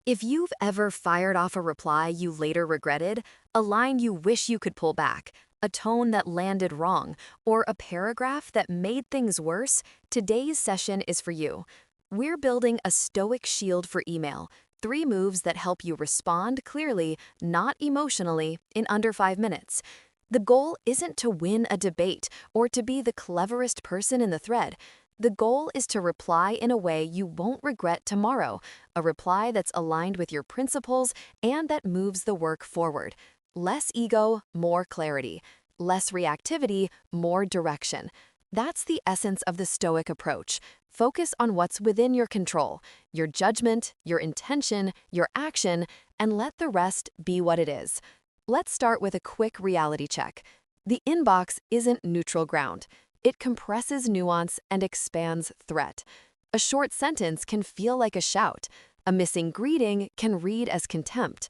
If you've ever fired off a reply you later regretted, a line you wish you could pull back, a tone that landed wrong, or a paragraph that made things worse, today's session is for you. We're building a Stoic shield for email, 3 moves that help you respond clearly, not emotionally, in under 5 minutes. The goal isn't to win a debate or to be the cleverest person in the thread. The goal is to reply in a way you won't regret tomorrow, a reply that's aligned with your principles and that moves the work forward. Less ego, more clarity. Less reactivity, more direction. That's the essence of the Stoic approach. Focus on what's within your control, your judgment, your intention, your action, and let the rest be what it is. Let's start with a quick reality check. The inbox isn't neutral ground. It compresses nuance and expands threat. A short sentence can feel like a shout. A missing greeting can read as contempt.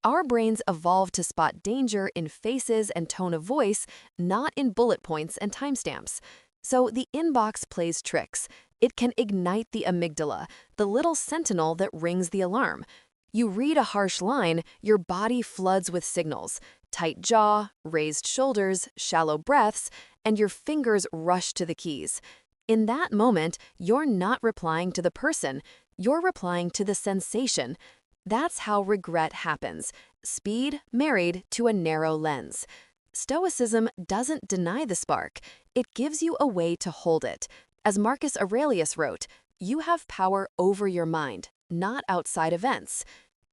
Our brains evolved to spot danger in faces and tone of voice, not in bullet points and timestamps. So the inbox plays tricks. It can ignite the amygdala, the little sentinel that rings the alarm. You read a harsh line, your body floods with signals. Tight jaw, raised shoulders, shallow breaths, and your fingers rush to the keys. In that moment, you're not replying to the person, you're replying to the sensation. That's how regret happens. Speed married to a narrow lens. Stoicism doesn't deny the spark. It gives you a way to hold it. As Marcus Aurelius wrote, you have power over your mind, not outside events.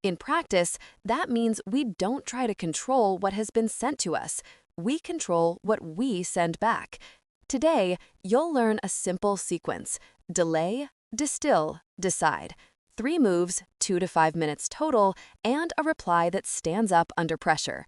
In practice, that means we don't try to control what has been sent to us. We control what we send back. Today, you'll learn a simple sequence: delay, distill, decide. 3 moves, 2 to 5 minutes total, and a reply that stands up under pressure.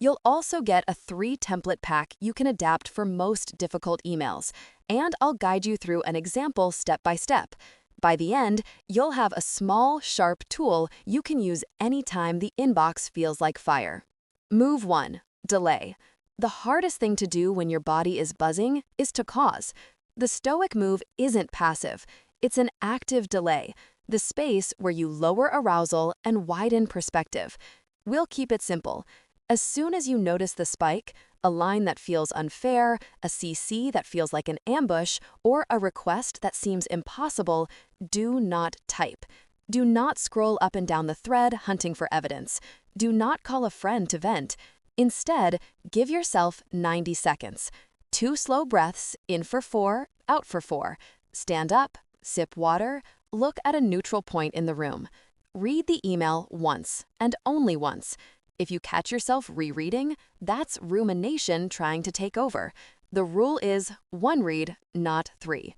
You'll also get a 3-template pack you can adapt for most difficult emails, and I'll guide you through an example step by step. By the end, you'll have a small, sharp tool you can use anytime the inbox feels like fire. Move 1. Delay. The hardest thing to do when your body is buzzing is to pause. The Stoic move isn't passive. It's an active delay, the space where you lower arousal and widen perspective. We'll keep it simple. As soon as you notice the spike, a line that feels unfair, a CC that feels like an ambush, or a request that seems impossible, do not type. Do not scroll up and down the thread hunting for evidence. Do not call a friend to vent. Instead, give yourself 90 seconds. 2 slow breaths, in for 4, out for 4. Stand up, sip water, look at a neutral point in the room. Read the email once, and only once. If you catch yourself rereading, that's rumination trying to take over. The rule is 1 read, not 3.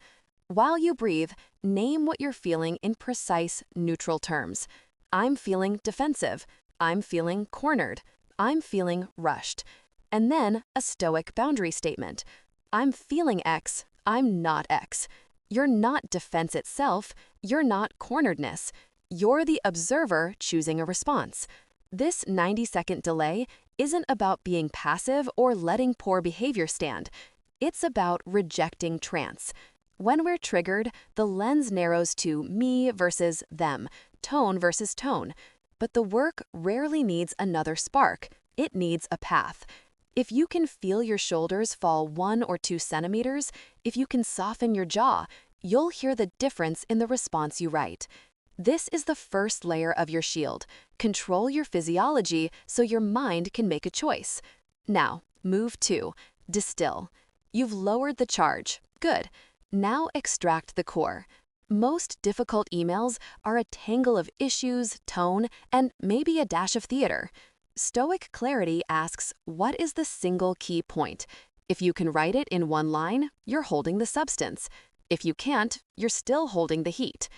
While you breathe, name what you're feeling in precise, neutral terms. I'm feeling defensive. I'm feeling cornered. I'm feeling rushed. And then a Stoic boundary statement. I'm feeling X. I'm not X. You're not defense itself. You're not corneredness. You're the observer choosing a response. This 90-second delay isn't about being passive or letting poor behavior stand. It's about rejecting trance. When we're triggered, the lens narrows to me versus them, tone versus tone. But the work rarely needs another spark. It needs a path. If you can feel your shoulders fall 1 or 2 centimeters, if you can soften your jaw, you'll hear the difference in the response you write. This is the first layer of your shield. Control your physiology so your mind can make a choice. Now, move 2. Distill. You've lowered the charge. Good. Now extract the core. Most difficult emails are a tangle of issues, tone, and maybe a dash of theater. Stoic clarity asks, what is the single key point? If you can write it in 1 line, you're holding the substance. If you can't, you're still holding the heat.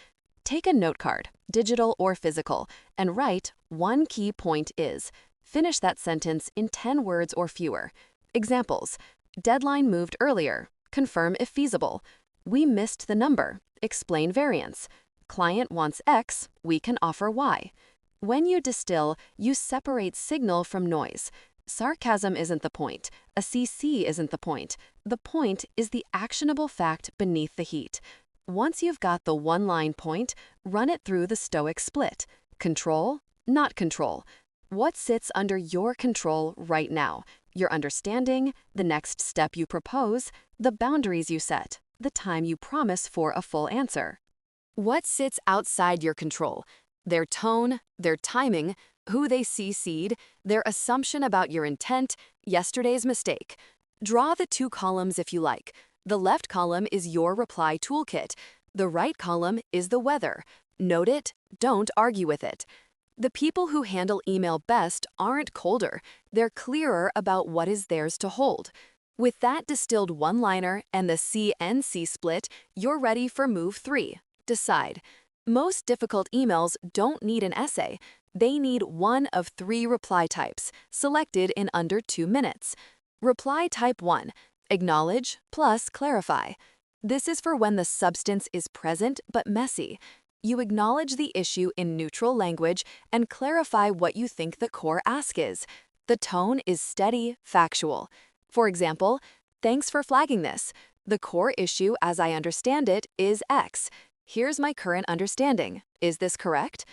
Take a note card, digital or physical, and write 1 key point is. Finish that sentence in 10 words or fewer. Examples: deadline moved earlier. Confirm if feasible. We missed the number. Explain variance. Client wants X. We can offer Y. When you distill, you separate signal from noise. Sarcasm isn't the point. A CC isn't the point. The point is the actionable fact beneath the heat. Once you've got the 1-line point, run it through the Stoic split. Control, not control. What sits under your control right now? Your understanding, the next step you propose, the boundaries you set, the time you promise for a full answer. What sits outside your control? Their tone, their timing, who they CC'd, their assumption about your intent, yesterday's mistake. Draw the two columns if you like. The left column is your reply toolkit. The right column is the weather. Note it, don't argue with it. The people who handle email best aren't colder, they're clearer about what is theirs to hold. With that distilled one-liner and the CNC split, you're ready for move 3. Decide. Most difficult emails don't need an essay. They need one of 3 reply types, selected in under 2 minutes. Reply type 1. Acknowledge plus clarify. This is for when the substance is present but messy. You acknowledge the issue in neutral language and clarify what you think the core ask is. The tone is steady, factual. For example, thanks for flagging this. The core issue, as I understand it, is X. Here's my current understanding. Is this correct?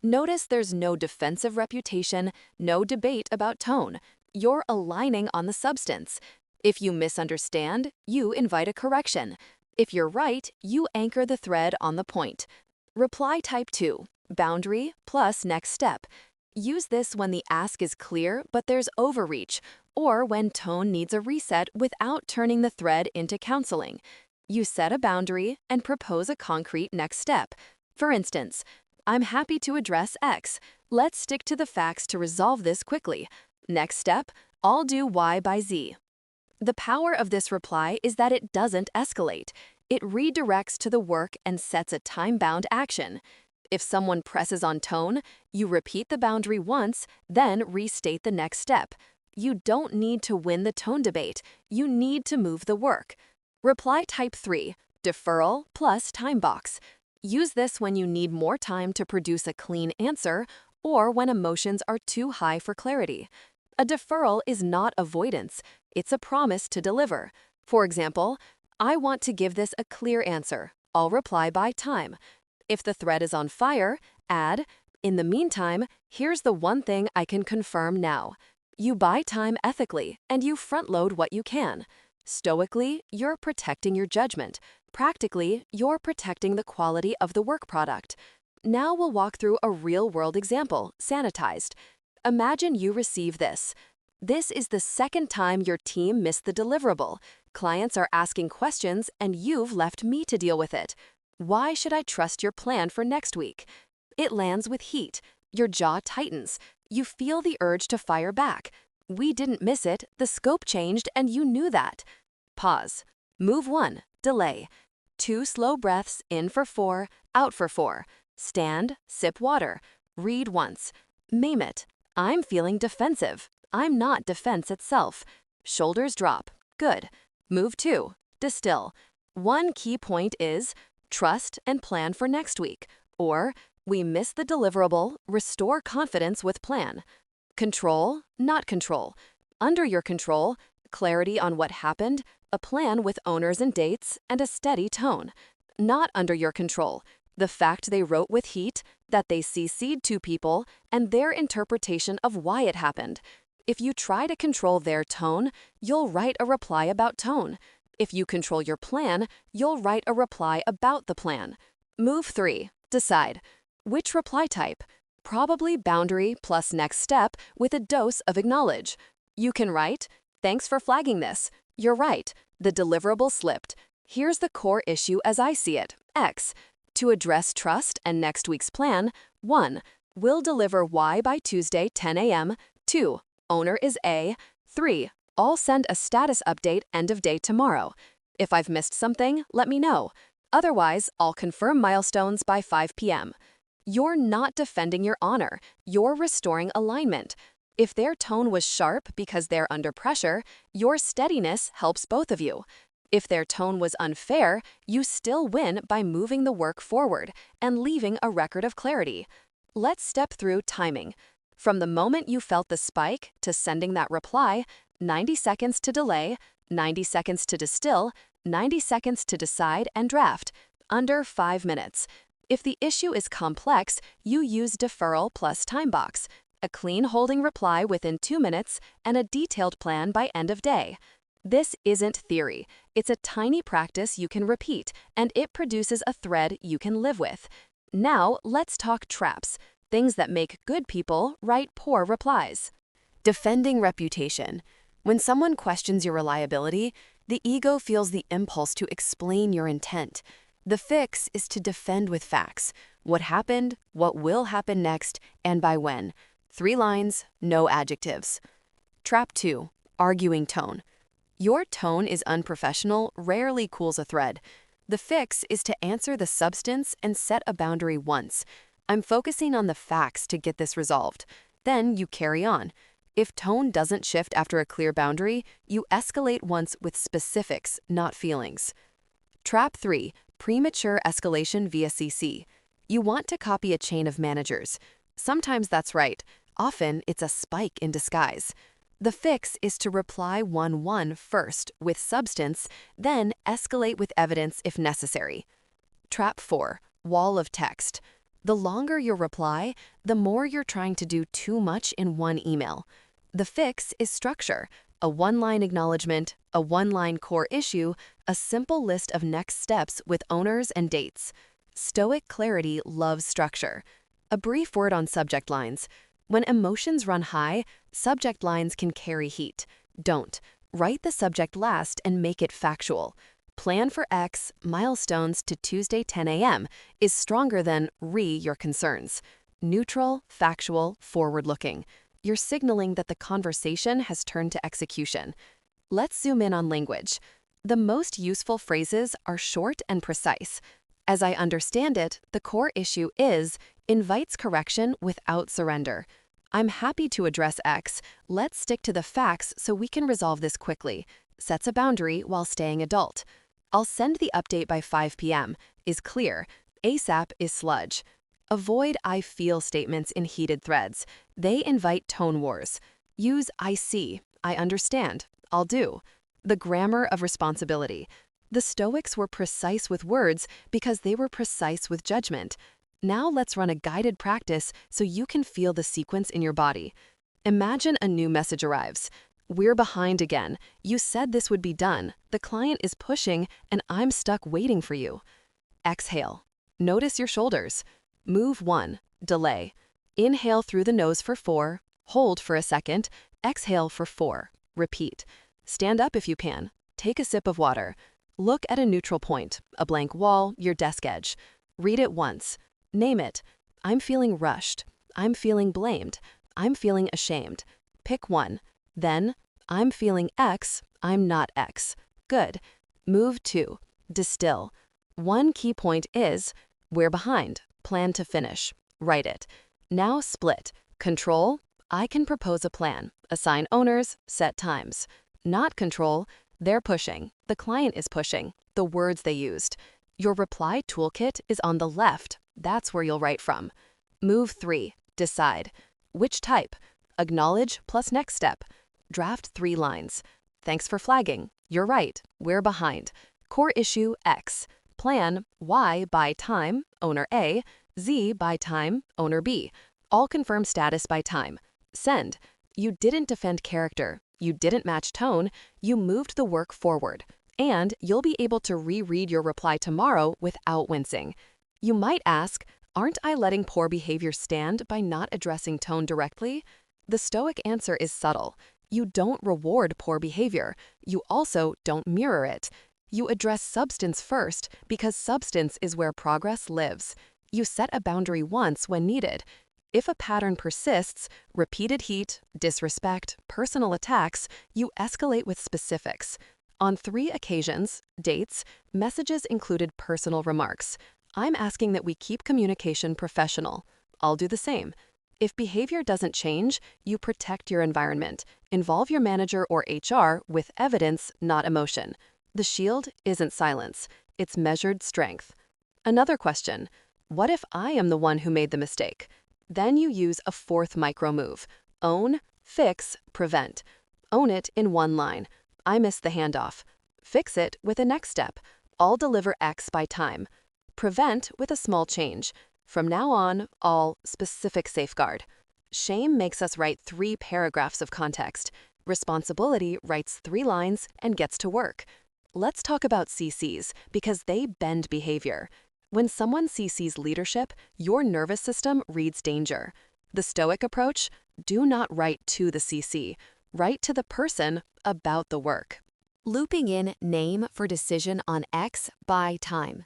Notice there's no defensive reputation, no debate about tone. You're aligning on the substance. If you misunderstand, you invite a correction. If you're right, you anchor the thread on the point. Reply type 2, boundary plus next step. Use this when the ask is clear but there's overreach, or when tone needs a reset without turning the thread into counseling. You set a boundary and propose a concrete next step. For instance, I'm happy to address X. Let's stick to the facts to resolve this quickly. Next step, I'll do Y by Z. The power of this reply is that it doesn't escalate. It redirects to the work and sets a time-bound action. If someone presses on tone, you repeat the boundary once, then restate the next step. You don't need to win the tone debate. You need to move the work. Reply type 3, deferral plus time box. Use this when you need more time to produce a clean answer or when emotions are too high for clarity. A deferral is not avoidance. It's a promise to deliver. For example, I want to give this a clear answer. I'll reply by time. If the thread is on fire, add, in the meantime, here's the one thing I can confirm now. You buy time ethically, and you front-load what you can. Stoically, you're protecting your judgment. Practically, you're protecting the quality of the work product. Now we'll walk through a real-world example, sanitized. Imagine you receive this. This is the second time your team missed the deliverable. Clients are asking questions, and you've left me to deal with it. Why should I trust your plan for next week? It lands with heat. Your jaw tightens. You feel the urge to fire back. We didn't miss it. The scope changed, and you knew that. Pause. Move 1. Delay. 2 slow breaths, in for 4, out for 4. Stand, sip water. Read once. Name it. I'm feeling defensive. I'm not defense itself. Shoulders drop. Good. Move 2. Distill. One key point is trust and plan for next week, or we miss the deliverable, restore confidence with plan. Control, not control. Under your control, clarity on what happened, a plan with owners and dates, and a steady tone. Not under your control, the fact they wrote with heat, that they CC'd 2 people, and their interpretation of why it happened. If you try to control their tone, you'll write a reply about tone. If you control your plan, you'll write a reply about the plan. Move 3. Decide. Which reply type? Probably boundary plus next step with a dose of acknowledge. You can write, thanks for flagging this. You're right. The deliverable slipped. Here's the core issue as I see it, X. To address trust and next week's plan, 1. We'll deliver Y by Tuesday 10 a.m. 2. Owner is A. 3. I'll send a status update end of day tomorrow. If I've missed something, let me know. Otherwise, I'll confirm milestones by 5 p.m. You're not defending your honor. You're restoring alignment. If their tone was sharp because they're under pressure, your steadiness helps both of you. If their tone was unfair, you still win by moving the work forward and leaving a record of clarity. Let's step through timing. From the moment you felt the spike to sending that reply, 90 seconds to delay, 90 seconds to distill, 90 seconds to decide and draft. Under 5 minutes. If the issue is complex, you use deferral plus time box, a clean holding reply within 2 minutes, and a detailed plan by end of day. This isn't theory. It's a tiny practice you can repeat, and it produces a thread you can live with. Now, let's talk traps, things that make good people write poor replies. Defending reputation. When someone questions your reliability, the ego feels the impulse to explain your intent. The fix is to defend with facts. What happened, what will happen next, and by when. 3 lines, no adjectives. Trap 2. Arguing tone. Your tone is unprofessional, rarely cools a thread. The fix is to answer the substance and set a boundary once. I'm focusing on the facts to get this resolved. Then you carry on. If tone doesn't shift after a clear boundary, you escalate once with specifics, not feelings. Trap 3. Premature escalation via CC. You want to copy a chain of managers. Sometimes that's right. Often it's a spike in disguise. The fix is to reply 1-1 first with substance, then escalate with evidence if necessary. Trap 4. Wall of text. The longer your reply, the more you're trying to do too much in one email. The fix is structure, a 1-line acknowledgement, a 1-line core issue, a simple list of next steps with owners and dates. Stoic clarity loves structure. A brief word on subject lines. When emotions run high, subject lines can carry heat. Don't. Write the subject last and make it factual. Plan for X, milestones to Tuesday 10 a.m. is stronger than your concerns. Neutral, factual, forward-looking. You're signaling that the conversation has turned to execution. Let's zoom in on language. The most useful phrases are short and precise. As I understand it, the core issue is invites correction without surrender. I'm happy to address X. Let's stick to the facts so we can resolve this quickly. Sets a boundary while staying adult. I'll send the update by 5 p.m. is clear. ASAP is sludge. Avoid I feel statements in heated threads. They invite tone wars. Use I see, I understand, I'll do. The grammar of responsibility. The Stoics were precise with words because they were precise with judgment. Now let's run a guided practice so you can feel the sequence in your body. Imagine a new message arrives. We're behind again. You said this would be done. The client is pushing, and I'm stuck waiting for you. Exhale. Notice your shoulders. Move 1. Delay. Inhale through the nose for 4. Hold for a second. Exhale for 4. Repeat. Stand up if you can. Take a sip of water. Look at a neutral point, a blank wall, your desk edge. Read it once. Name it. I'm feeling rushed. I'm feeling blamed. I'm feeling ashamed. Pick one. Then, I'm feeling X. I'm not X. Good. Move 2. Distil. One key point is, we're behind. Plan to finish. Write it. Now split. Control. I can propose a plan. Assign owners. Set times. Not control. They're pushing. The client is pushing. The words they used. Your reply toolkit is on the left. That's where you'll write from. Move 3. Decide. Which type? Acknowledge plus next step. Draft 3 lines. Thanks for flagging. You're right. We're behind. Core issue X. Plan Y by time, owner A, Z by time, owner B. All confirm status by time. Send. You didn't defend character. You didn't match tone. You moved the work forward. And you'll be able to reread your reply tomorrow without wincing. You might ask, aren't I letting poor behavior stand by not addressing tone directly? The Stoic answer is subtle. You don't reward poor behavior. You also don't mirror it. You address substance first because substance is where progress lives. You set a boundary once when needed. If a pattern persists, repeated heat, disrespect, personal attacks, you escalate with specifics. On 3 occasions, dates, messages included personal remarks. I'm asking that we keep communication professional. I'll do the same. If behavior doesn't change, you protect your environment. Involve your manager or HR with evidence, not emotion. The shield isn't silence. It's measured strength. Another question. What if I am the one who made the mistake? Then you use a 4th micro move. Own, fix, prevent. Own it in 1 line. I missed the handoff. Fix it with a next step. I'll deliver X by time. Prevent with a small change. From now on, all specific safeguard. Shame makes us write 3 paragraphs of context. Responsibility writes 3 lines and gets to work. Let's talk about CCs because they bend behavior. When someone CCs leadership, your nervous system reads danger. The Stoic approach: do not write to the CC, write to the person about the work. Looping in name for decision on X by time.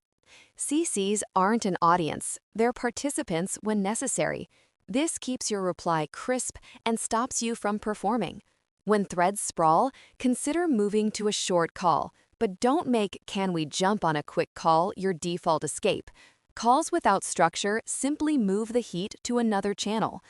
CCs aren't an audience, they're participants when necessary. This keeps your reply crisp and stops you from performing. When threads sprawl, consider moving to a short call, but don't make "can we jump on a quick call" your default escape. Calls without structure simply move the heat to another channel.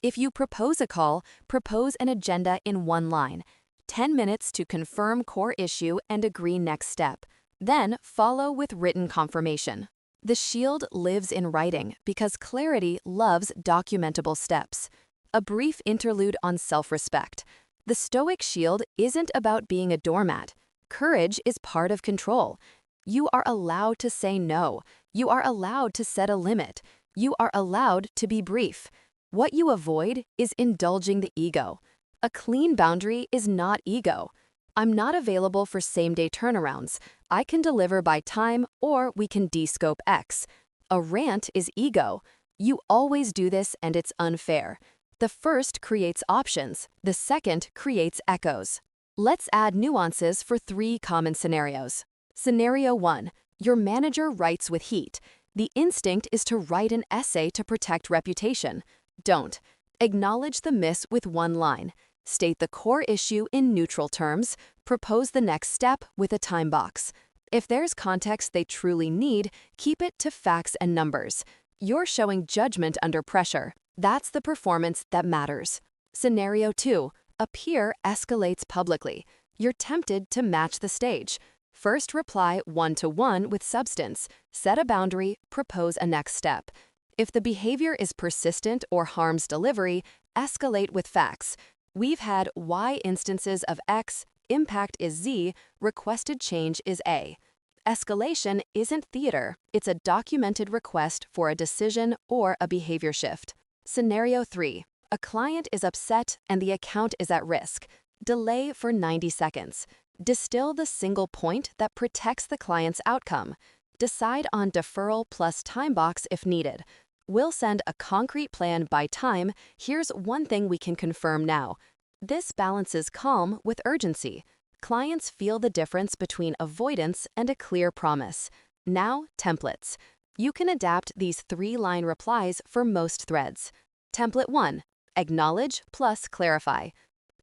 If you propose a call, propose an agenda in 1 line. 10 minutes to confirm core issue and agree next step. Then follow with written confirmation. The shield lives in writing because clarity loves documentable steps. A brief interlude on self-respect. The Stoic shield isn't about being a doormat. Courage is part of control. You are allowed to say no. You are allowed to set a limit. You are allowed to be brief. What you avoid is indulging the ego. A clean boundary is not ego. I'm not available for same-day turnarounds. I can deliver by time, or we can de-scope X. A rant is ego. You always do this and it's unfair. The first creates options. The second creates echoes. Let's add nuances for 3 common scenarios. Scenario 1. Your manager writes with heat. The instinct is to write an essay to protect reputation. Don't. Acknowledge the miss with 1 line. State the core issue in neutral terms. Propose the next step with a time box. If there's context they truly need, keep it to facts and numbers. You're showing judgment under pressure. That's the performance that matters. Scenario 2. A peer escalates publicly. You're tempted to match the stage. First reply 1-to-1 with substance. Set a boundary, propose a next step. If the behavior is persistent or harms delivery, escalate with facts. We've had Y instances of X, impact is Z, requested change is A. Escalation isn't theater, it's a documented request for a decision or a behavior shift. Scenario 3. A client is upset and the account is at risk. Delay for 90 seconds. Distill the single point that protects the client's outcome. Decide on deferral plus time box if needed. We'll send a concrete plan by time. Here's one thing we can confirm now. This balances calm with urgency. Clients feel the difference between avoidance and a clear promise. Now, templates. You can adapt these 3-line replies for most threads. Template 1. Acknowledge plus clarify.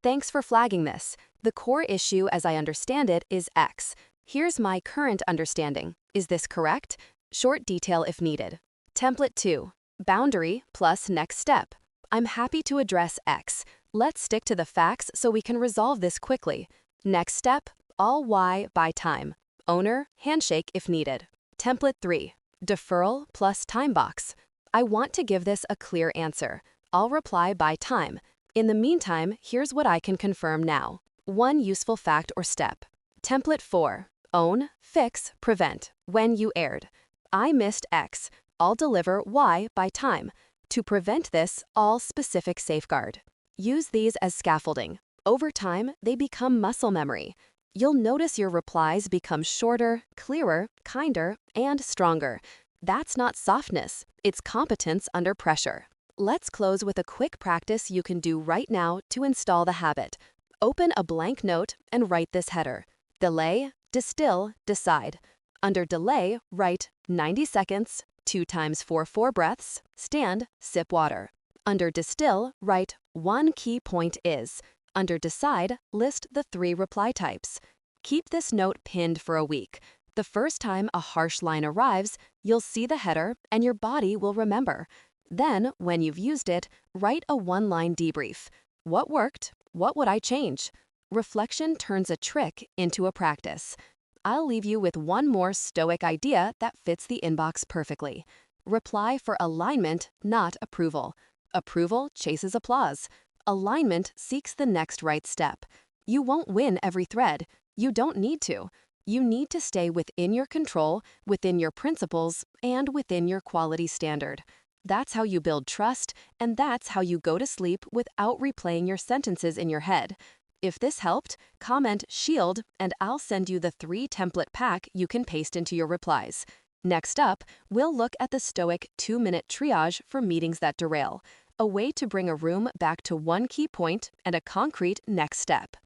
Thanks for flagging this. The core issue, as I understand it, is X. Here's my current understanding. Is this correct? Short detail if needed. Template 2. Boundary plus next step. I'm happy to address X. Let's stick to the facts so we can resolve this quickly. Next step, all Y by time. Owner, handshake if needed. Template 3. Deferral plus time box. I want to give this a clear answer. I'll reply by time. In the meantime, here's what I can confirm now. 1 useful fact or step. Template 4. Own, fix, prevent. When you erred. I missed X. I'll deliver Y by time. To prevent this, all specific safeguard. Use these as scaffolding. Over time, they become muscle memory. You'll notice your replies become shorter, clearer, kinder, and stronger. That's not softness, it's competence under pressure. Let's close with a quick practice you can do right now to install the habit. Open a blank note and write this header. Delay, distill, decide. Under delay, write 90 seconds, 2 times 4 breaths, stand, sip water. Under distill, write 1 key point is. Under decide, list the 3 reply types. Keep this note pinned for a week. The first time a harsh line arrives, you'll see the header and your body will remember. Then, when you've used it, write a 1-line debrief. What worked? What would I change? Reflection turns a trick into a practice. I'll leave you with one more Stoic idea that fits the inbox perfectly. Reply for alignment, not approval. Approval chases applause. Alignment seeks the next right step. You won't win every thread. You don't need to. You need to stay within your control, within your principles, and within your quality standard. That's how you build trust, and that's how you go to sleep without replaying your sentences in your head. If this helped, comment SHIELD, and I'll send you the 3-template pack you can paste into your replies. Next up, we'll look at the Stoic 2-minute triage for meetings that derail, a way to bring a room back to one key point and a concrete next step.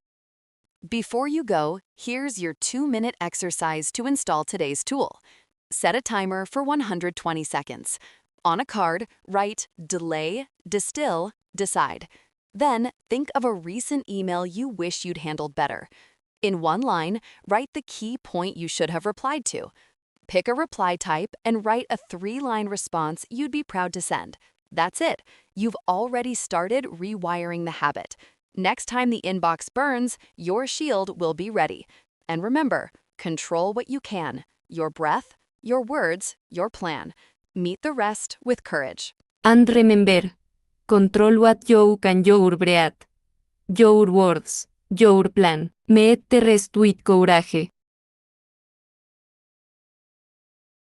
Before you go, here's your 2-minute exercise to install today's tool. Set a timer for 120 seconds. On a card, write delay, distill, decide. Then, think of a recent email you wish you'd handled better. In one line, write the key point you should have replied to. Pick a reply type and write a 3-line response you'd be proud to send. That's it. You've already started rewiring the habit. Next time the inbox burns, your shield will be ready. And remember, control what you can: your breath, your words, your plan. Meet the rest with courage. And remember, control what you can, your breath, your words, your plan. Meet the rest with courage.